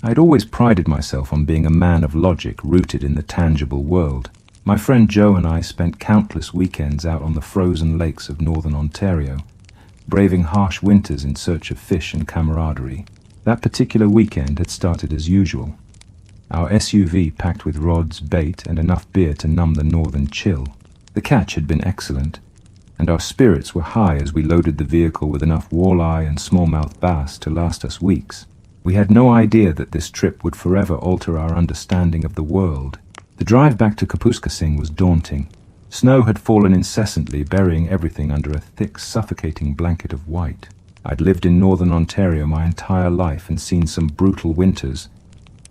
I'd always prided myself on being a man of logic rooted in the tangible world. My friend Joe and I spent countless weekends out on the frozen lakes of northern Ontario, braving harsh winters in search of fish and camaraderie. That particular weekend had started as usual. Our SUV packed with rods, bait, and enough beer to numb the northern chill. The catch had been excellent, and our spirits were high as we loaded the vehicle with enough walleye and smallmouth bass to last us weeks. We had no idea that this trip would forever alter our understanding of the world. The drive back to Kapuskasing was daunting. Snow had fallen incessantly, burying everything under a thick, suffocating blanket of white. I'd lived in northern Ontario my entire life and seen some brutal winters,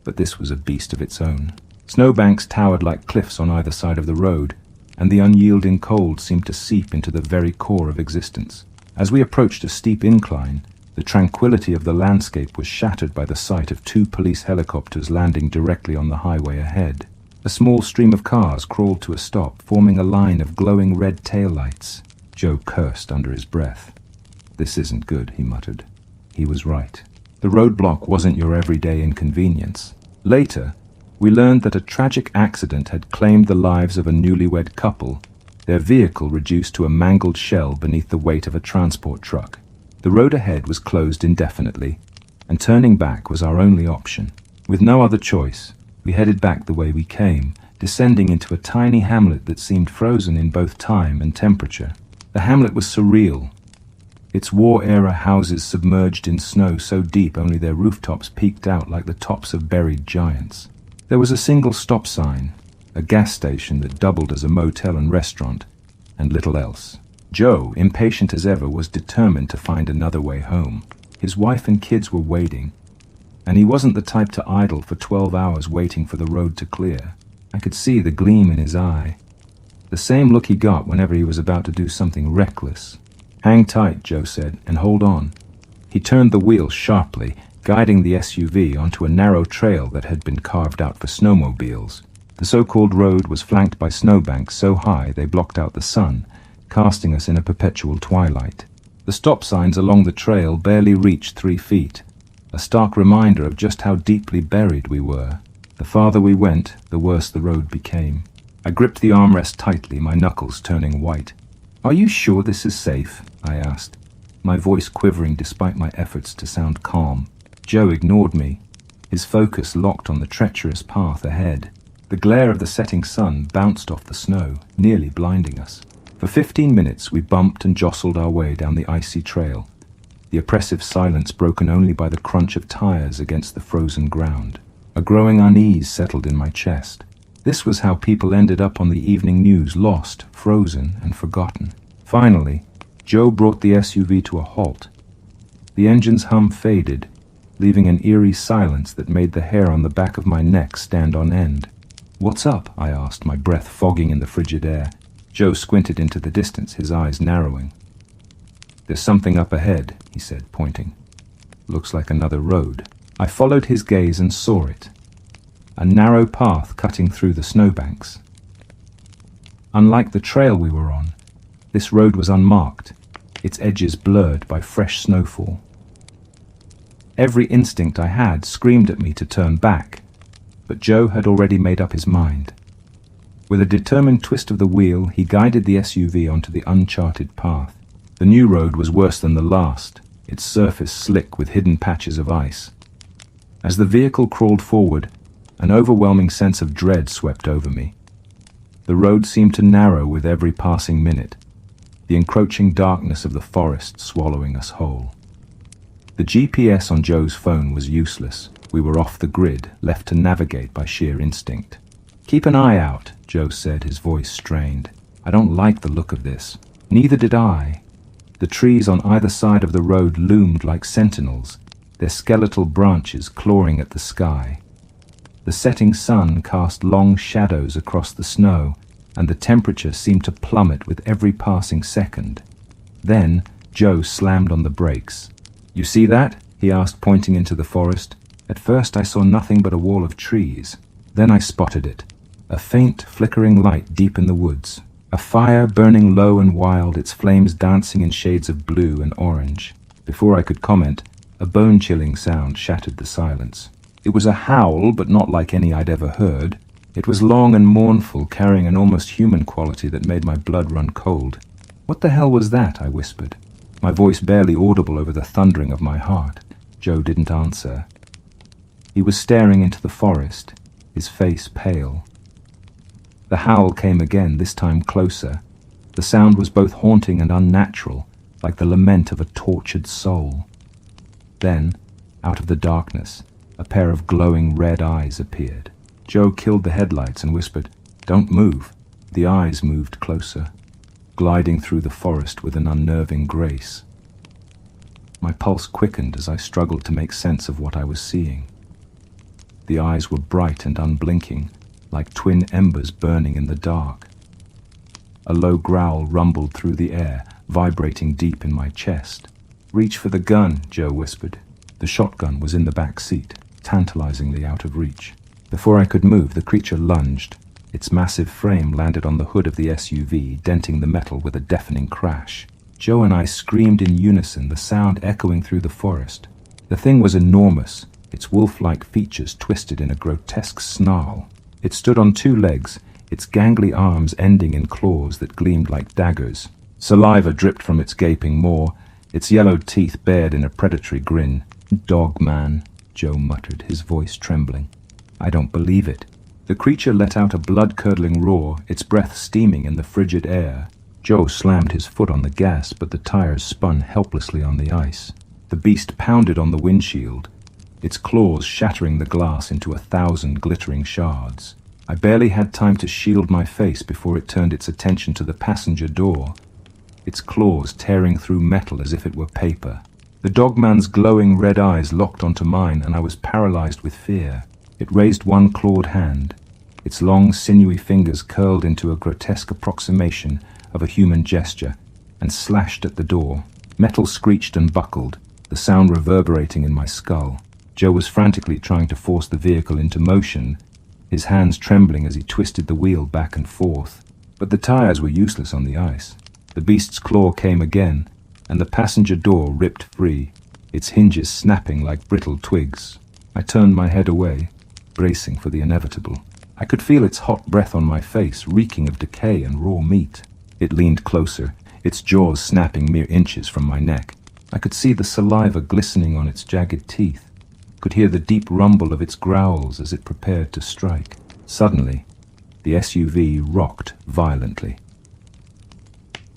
but this was a beast of its own. Snowbanks towered like cliffs on either side of the road, and the unyielding cold seemed to seep into the very core of existence. As we approached a steep incline, the tranquility of the landscape was shattered by the sight of 2 police helicopters landing directly on the highway ahead. A small stream of cars crawled to a stop, forming a line of glowing red taillights. Joe cursed under his breath. "This isn't good," he muttered. He was right. The roadblock wasn't your everyday inconvenience. Later, we learned that a tragic accident had claimed the lives of a newlywed couple, their vehicle reduced to a mangled shell beneath the weight of a transport truck. The road ahead was closed indefinitely, and turning back was our only option. With no other choice, we headed back the way we came, descending into a tiny hamlet that seemed frozen in both time and temperature. The hamlet was surreal. Its war-era houses submerged in snow so deep only their rooftops peeked out like the tops of buried giants. There was a single stop sign, a gas station that doubled as a motel and restaurant, and little else. Joe, impatient as ever, was determined to find another way home. His wife and kids were waiting, and he wasn't the type to idle for 12 hours waiting for the road to clear. I could see the gleam in his eye, the same look he got whenever he was about to do something reckless. "Hang tight," Joe said, "and hold on." He turned the wheel sharply, guiding the SUV onto a narrow trail that had been carved out for snowmobiles. The so-called road was flanked by snowbanks so high they blocked out the sun, casting us in a perpetual twilight. The stop signs along the trail barely reached 3 feet, a stark reminder of just how deeply buried we were. The farther we went, the worse the road became. I gripped the armrest tightly, my knuckles turning white. "Are you sure this is safe?" I asked, my voice quivering despite my efforts to sound calm. Joe ignored me, his focus locked on the treacherous path ahead. The glare of the setting sun bounced off the snow, nearly blinding us. For 15 minutes we bumped and jostled our way down the icy trail, the oppressive silence broken only by the crunch of tires against the frozen ground. A growing unease settled in my chest. This was how people ended up on the evening news, lost, frozen, and forgotten. Finally, Joe brought the SUV to a halt. The engine's hum faded, leaving an eerie silence that made the hair on the back of my neck stand on end. "What's up?" I asked, my breath fogging in the frigid air. Joe squinted into the distance, his eyes narrowing. "There's something up ahead," he said, pointing. "Looks like another road." I followed his gaze and saw it. A narrow path cutting through the snowbanks. Unlike the trail we were on, this road was unmarked, its edges blurred by fresh snowfall. Every instinct I had screamed at me to turn back, but Joe had already made up his mind. With a determined twist of the wheel, he guided the SUV onto the uncharted path. The new road was worse than the last, its surface slick with hidden patches of ice. As the vehicle crawled forward, an overwhelming sense of dread swept over me. The road seemed to narrow with every passing minute, the encroaching darkness of the forest swallowing us whole. The GPS on Joe's phone was useless. We were off the grid, left to navigate by sheer instinct. "Keep an eye out," Joe said, his voice strained. "I don't like the look of this." Neither did I. The trees on either side of the road loomed like sentinels, their skeletal branches clawing at the sky. The setting sun cast long shadows across the snow, and the temperature seemed to plummet with every passing second. Then Joe slammed on the brakes. "You see that?" he asked, pointing into the forest. At first I saw nothing but a wall of trees. Then I spotted it. A faint, flickering light deep in the woods. A fire burning low and wild, its flames dancing in shades of blue and orange. Before I could comment, a bone-chilling sound shattered the silence. It was a howl, but not like any I'd ever heard. It was long and mournful, carrying an almost human quality that made my blood run cold. "What the hell was that?" I whispered, my voice barely audible over the thundering of my heart. Joe didn't answer. He was staring into the forest, his face pale. The howl came again, this time closer. The sound was both haunting and unnatural, like the lament of a tortured soul. Then, out of the darkness, a pair of glowing red eyes appeared. Joe killed the headlights and whispered, "Don't move." The eyes moved closer, gliding through the forest with an unnerving grace. My pulse quickened as I struggled to make sense of what I was seeing. The eyes were bright and unblinking, like twin embers burning in the dark. A low growl rumbled through the air, vibrating deep in my chest. "Reach for the gun," Joe whispered. The shotgun was in the back seat, tantalizingly out of reach. Before I could move, the creature lunged. Its massive frame landed on the hood of the SUV, denting the metal with a deafening crash. Joe and I screamed in unison, the sound echoing through the forest. The thing was enormous, its wolf-like features twisted in a grotesque snarl. It stood on two legs, its gangly arms ending in claws that gleamed like daggers. Saliva dripped from its gaping maw, its yellowed teeth bared in a predatory grin. "Dog man," Joe muttered, his voice trembling. "I don't believe it." The creature let out a blood-curdling roar, its breath steaming in the frigid air. Joe slammed his foot on the gas, but the tires spun helplessly on the ice. The beast pounded on the windshield, its claws shattering the glass into 1,000 glittering shards. I barely had time to shield my face before it turned its attention to the passenger door, its claws tearing through metal as if it were paper. The dogman's glowing red eyes locked onto mine, and I was paralyzed with fear. It raised one clawed hand. Its long, sinewy fingers curled into a grotesque approximation of a human gesture and slashed at the door. Metal screeched and buckled, the sound reverberating in my skull. Joe was frantically trying to force the vehicle into motion, his hands trembling as he twisted the wheel back and forth. But the tires were useless on the ice. The beast's claw came again, and the passenger door ripped free, its hinges snapping like brittle twigs. I turned my head away, bracing for the inevitable. I could feel its hot breath on my face, reeking of decay and raw meat. It leaned closer, its jaws snapping mere inches from my neck. I could see the saliva glistening on its jagged teeth, could hear the deep rumble of its growls as it prepared to strike. Suddenly, the SUV rocked violently.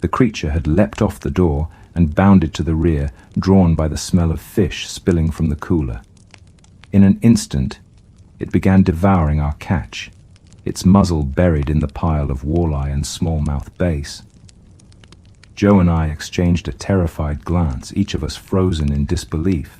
The creature had leapt off the door and bounded to the rear, drawn by the smell of fish spilling from the cooler. In an instant, it began devouring our catch, its muzzle buried in the pile of walleye and smallmouth bass. Joe and I exchanged a terrified glance, each of us frozen in disbelief.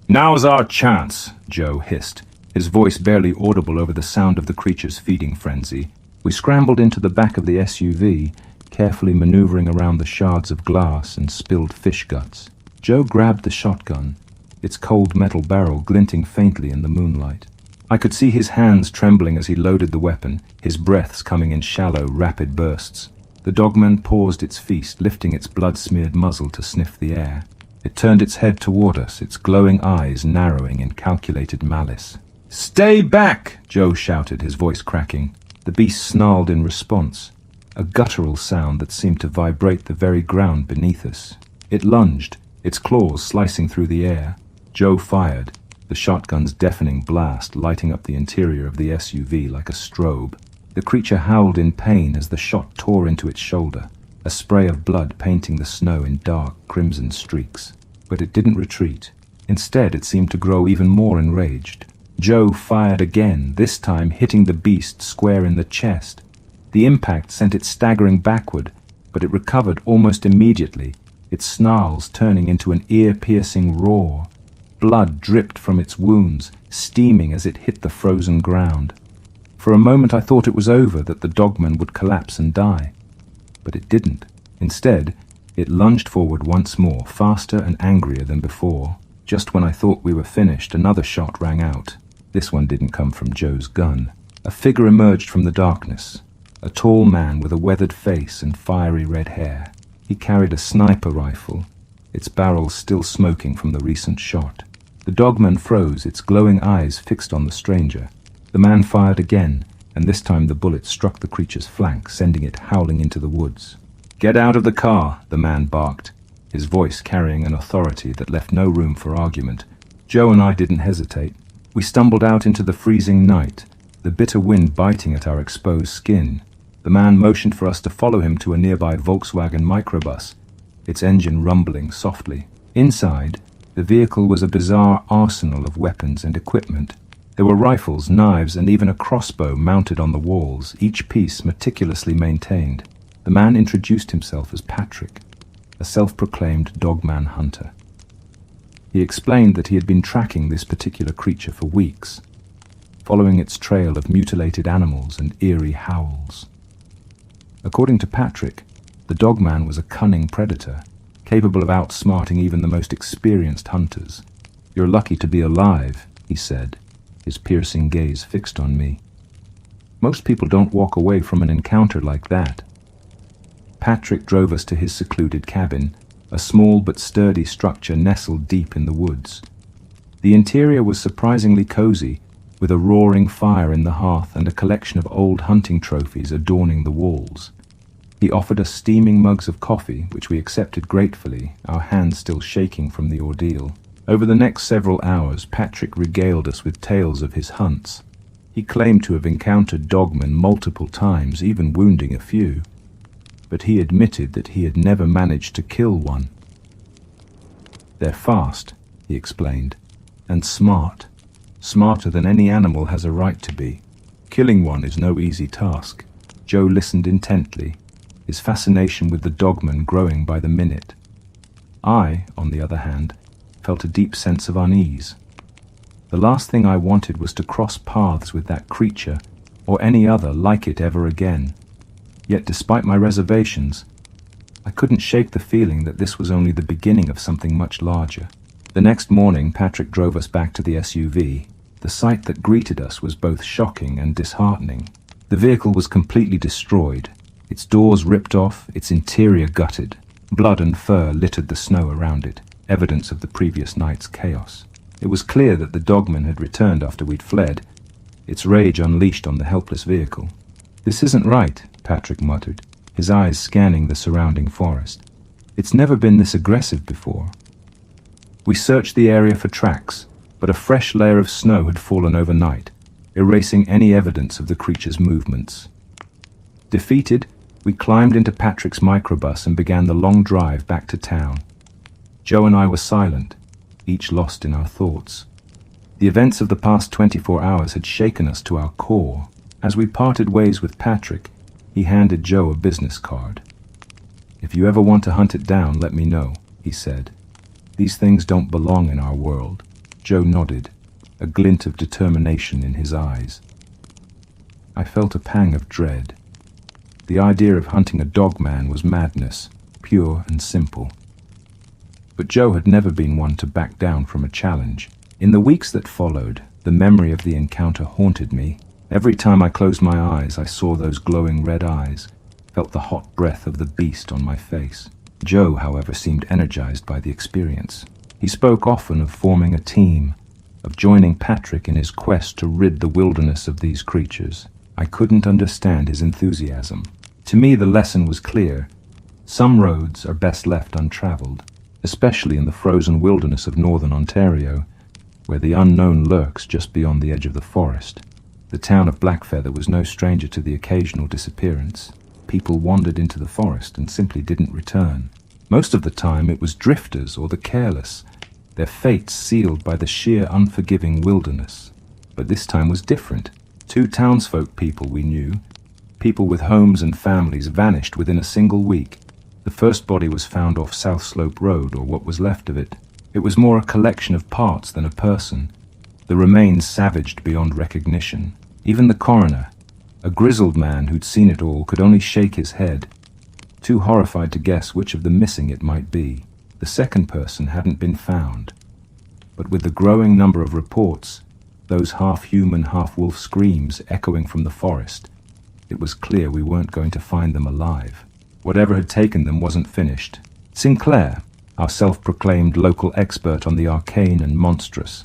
"Now's our chance," Joe hissed, his voice barely audible over the sound of the creature's feeding frenzy. We scrambled into the back of the SUV, carefully maneuvering around the shards of glass and spilled fish guts. Joe grabbed the shotgun, its cold metal barrel glinting faintly in the moonlight. I could see his hands trembling as he loaded the weapon, his breaths coming in shallow, rapid bursts. The dogman paused its feast, lifting its blood-smeared muzzle to sniff the air. It turned its head toward us, its glowing eyes narrowing in calculated malice. "Stay back!" Joe shouted, his voice cracking. The beast snarled in response, a guttural sound that seemed to vibrate the very ground beneath us. It lunged, its claws slicing through the air. Joe fired, the shotgun's deafening blast lighting up the interior of the SUV like a strobe. The creature howled in pain as the shot tore into its shoulder, a spray of blood painting the snow in dark, crimson streaks. But it didn't retreat. Instead, it seemed to grow even more enraged. Joe fired again, this time hitting the beast square in the chest. The impact sent it staggering backward, but it recovered almost immediately, its snarls turning into an ear-piercing roar. Blood dripped from its wounds, steaming as it hit the frozen ground. For a moment I thought it was over, that the dogman would collapse and die. But it didn't. Instead, it lunged forward once more, faster and angrier than before. Just when I thought we were finished, another shot rang out. This one didn't come from Joe's gun. A figure emerged from the darkness, a tall man with a weathered face and fiery red hair. He carried a sniper rifle, its barrel still smoking from the recent shot. The dogman froze, its glowing eyes fixed on the stranger. The man fired again, and this time the bullet struck the creature's flank, sending it howling into the woods. "Get out of the car," the man barked, his voice carrying an authority that left no room for argument. Joe and I didn't hesitate. We stumbled out into the freezing night, the bitter wind biting at our exposed skin. The man motioned for us to follow him to a nearby Volkswagen microbus, its engine rumbling softly. Inside, the vehicle was a bizarre arsenal of weapons and equipment. There were rifles, knives, and even a crossbow mounted on the walls, each piece meticulously maintained. The man introduced himself as Patrick, a self-proclaimed dogman hunter. He explained that he had been tracking this particular creature for weeks, following its trail of mutilated animals and eerie howls. According to Patrick, the dogman was a cunning predator, capable of outsmarting even the most experienced hunters. "You're lucky to be alive," he said, his piercing gaze fixed on me. "Most people don't walk away from an encounter like that." Patrick drove us to his secluded cabin, a small but sturdy structure nestled deep in the woods. The interior was surprisingly cozy, with a roaring fire in the hearth and a collection of old hunting trophies adorning the walls. He offered us steaming mugs of coffee, which we accepted gratefully, our hands still shaking from the ordeal. Over the next several hours, Patrick regaled us with tales of his hunts. He claimed to have encountered dogmen multiple times, even wounding a few, but he admitted that he had never managed to kill one. "They're fast," he explained, "and smart. Smarter than any animal has a right to be. Killing one is no easy task." Joe listened intently, his fascination with the dogman growing by the minute. I, on the other hand, felt a deep sense of unease. The last thing I wanted was to cross paths with that creature, or any other like it ever again. Yet despite my reservations, I couldn't shake the feeling that this was only the beginning of something much larger. The next morning, Patrick drove us back to the SUV. The sight that greeted us was both shocking and disheartening. The vehicle was completely destroyed, its doors ripped off, its interior gutted. Blood and fur littered the snow around it, evidence of the previous night's chaos. It was clear that the dogman had returned after we'd fled, its rage unleashed on the helpless vehicle. "This isn't right," Patrick muttered, his eyes scanning the surrounding forest. "It's never been this aggressive before." We searched the area for tracks, but a fresh layer of snow had fallen overnight, erasing any evidence of the creature's movements. Defeated, we climbed into Patrick's microbus and began the long drive back to town. Joe and I were silent, each lost in our thoughts. The events of the past 24 hours had shaken us to our core. As we parted ways with Patrick, he handed Joe a business card. "If you ever want to hunt it down, let me know," he said. "These things don't belong in our world." Joe nodded, a glint of determination in his eyes. I felt a pang of dread. The idea of hunting a dogman was madness, pure and simple. But Joe had never been one to back down from a challenge. In the weeks that followed, the memory of the encounter haunted me. Every time I closed my eyes, I saw those glowing red eyes, felt the hot breath of the beast on my face. Joe, however, seemed energized by the experience. He spoke often of forming a team, of joining Patrick in his quest to rid the wilderness of these creatures. I couldn't understand his enthusiasm. To me, the lesson was clear. Some roads are best left untraveled, especially in the frozen wilderness of northern Ontario, where the unknown lurks just beyond the edge of the forest. The town of Blackfeather was no stranger to the occasional disappearance. People wandered into the forest and simply didn't return. Most of the time it was drifters or the careless, their fates sealed by the sheer unforgiving wilderness. But this time was different. 2 townsfolk people we knew, people with homes and families, vanished within a single week. The first body was found off South Slope Road, or what was left of it. It was more a collection of parts than a person, the remains savaged beyond recognition. Even the coroner, a grizzled man who'd seen it all, could only shake his head, too horrified to guess which of the missing it might be. The second person hadn't been found. But with the growing number of reports, those half-human, half-wolf screams echoing from the forest, it was clear we weren't going to find them alive. Whatever had taken them wasn't finished. Sinclair, our self-proclaimed local expert on the arcane and monstrous,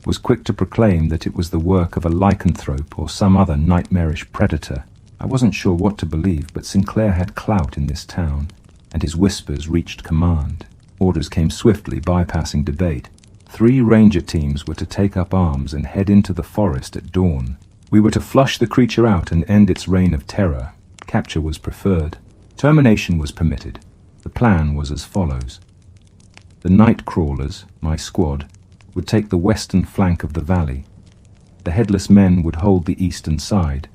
was quick to proclaim that it was the work of a lycanthrope or some other nightmarish predator. I wasn't sure what to believe, but Sinclair had clout in this town, and his whispers reached command. Orders came swiftly, bypassing debate. 3 ranger teams were to take up arms and head into the forest at dawn. We were to flush the creature out and end its reign of terror. Capture was preferred. Termination was permitted. The plan was as follows. The night crawlers, my squad, would take the western flank of the valley. The headless men would hold the eastern side,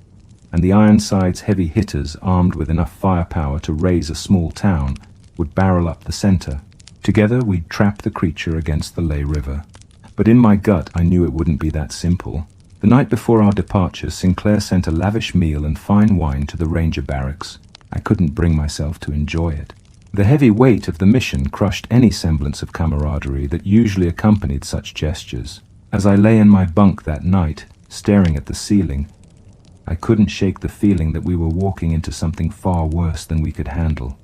and the Ironside's heavy hitters, armed with enough firepower to raise a small town, would barrel up the center. Together we'd trap the creature against the Lay River. But in my gut I knew it wouldn't be that simple. The night before our departure, Sinclair sent a lavish meal and fine wine to the ranger barracks. I couldn't bring myself to enjoy it. The heavy weight of the mission crushed any semblance of camaraderie that usually accompanied such gestures. As I lay in my bunk that night, staring at the ceiling, I couldn't shake the feeling that we were walking into something far worse than we could handle.